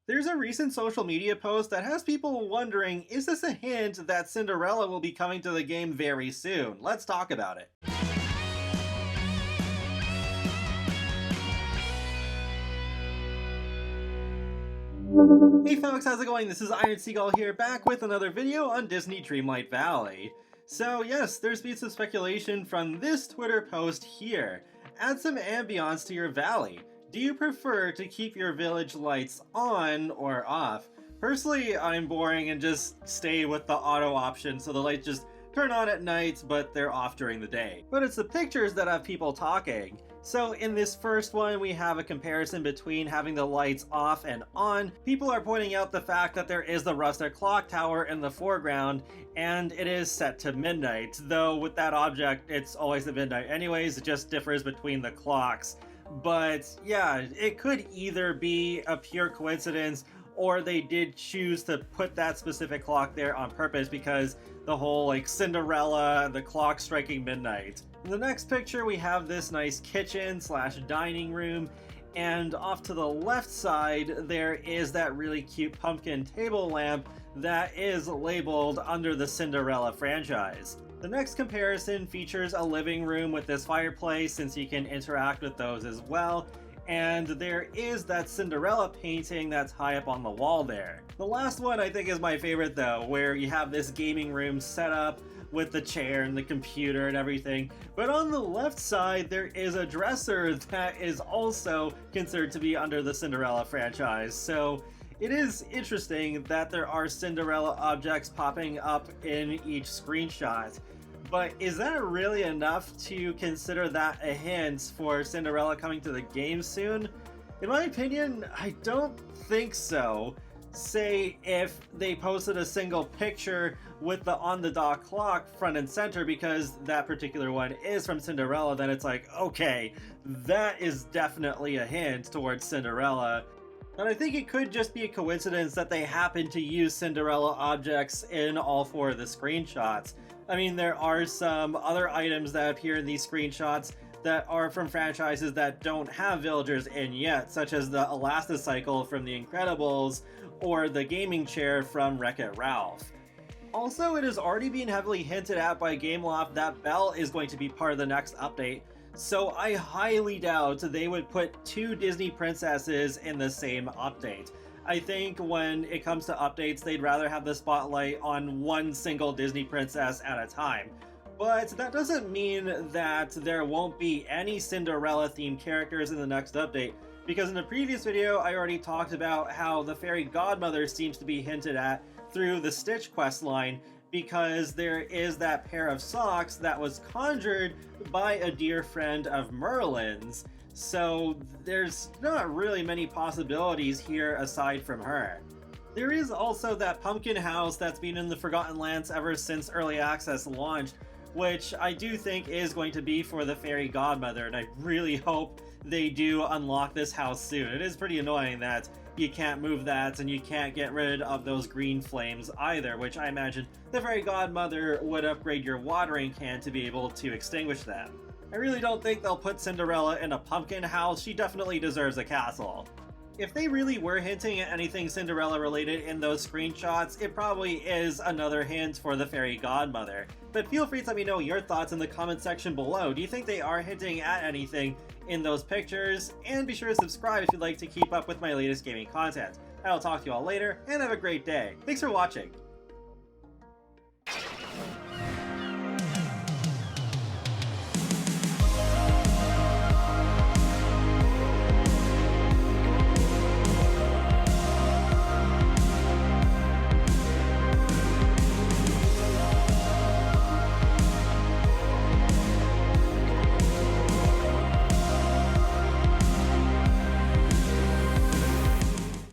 There's a recent social media post that has people wondering, is this a hint that Cinderella will be coming to the game very soon? Let's talk about it. Hey folks, how's it going? This is Seagull here, back with another video on Disney Dreamlight Valley. So yes, there's been some speculation from this Twitter post here. Add some ambiance to your valley. Do you prefer to keep your village lights on or off? Personally, I'm boring and just stay with the auto option so the lights just turn on at night, but they're off during the day. But it's the pictures that have people talking. So in this first one, we have a comparison between having the lights off and on. People are pointing out the fact that there is the rustic clock tower in the foreground, and it is set to midnight. Though with that object, it's always at midnight anyways, it just differs between the clocks. But yeah, it could either be a pure coincidence or they did choose to put that specific clock there on purpose because the whole like Cinderella, the clock striking midnight. In the next picture we have this nice kitchen slash dining room, and off to the left side there is that really cute pumpkin table lamp that is labeled under the Cinderella franchise. The next comparison features a living room with this fireplace, since you can interact with those as well. And there is that Cinderella painting that's high up on the wall there. The last one I think is my favorite though, where you have this gaming room set up with the chair and the computer and everything. But on the left side there is a dresser that is also considered to be under the Cinderella franchise. So it is interesting that there are Cinderella objects popping up in each screenshot. But is that really enough to consider that a hint for Cinderella coming to the game soon? In my opinion, I don't think so. Say if they posted a single picture with the on-the-dot clock front and center because that particular one is from Cinderella, then it's like, okay, that is definitely a hint towards Cinderella. But I think it could just be a coincidence that they happen to use Cinderella objects in all four of the screenshots. I mean, there are some other items that appear in these screenshots that are from franchises that don't have villagers in yet, such as the Elasticycle from The Incredibles or the gaming chair from Wreck-It Ralph. Also, it is already being heavily hinted at by Gameloft that Belle is going to be part of the next update, so I highly doubt they would put two Disney princesses in the same update. I think when it comes to updates, they'd rather have the spotlight on one single Disney princess at a time. But that doesn't mean that there won't be any Cinderella-themed characters in the next update, because in the previous video I already talked about how the fairy godmother seems to be hinted at through the Stitch questline, because there is that pair of socks that was conjured by a dear friend of Merlin's. So there's not really many possibilities here aside from her. There is also that pumpkin house that's been in the Forgotten Lands ever since Early Access launched, which I do think is going to be for the fairy godmother, and I really hope they do unlock this house soon. It is pretty annoying that you can't move that and you can't get rid of those green flames either, which I imagine the fairy godmother would upgrade your watering can to be able to extinguish them. I really don't think they'll put Cinderella in a pumpkin house. She definitely deserves a castle. If they really were hinting at anything Cinderella related in those screenshots, it probably is another hint for the fairy godmother. But feel free to let me know your thoughts in the comment section below. Do you think they are hinting at anything in those pictures? And be sure to subscribe if you'd like to keep up with my latest gaming content. I will talk to you all later, and have a great day. Thanks for watching.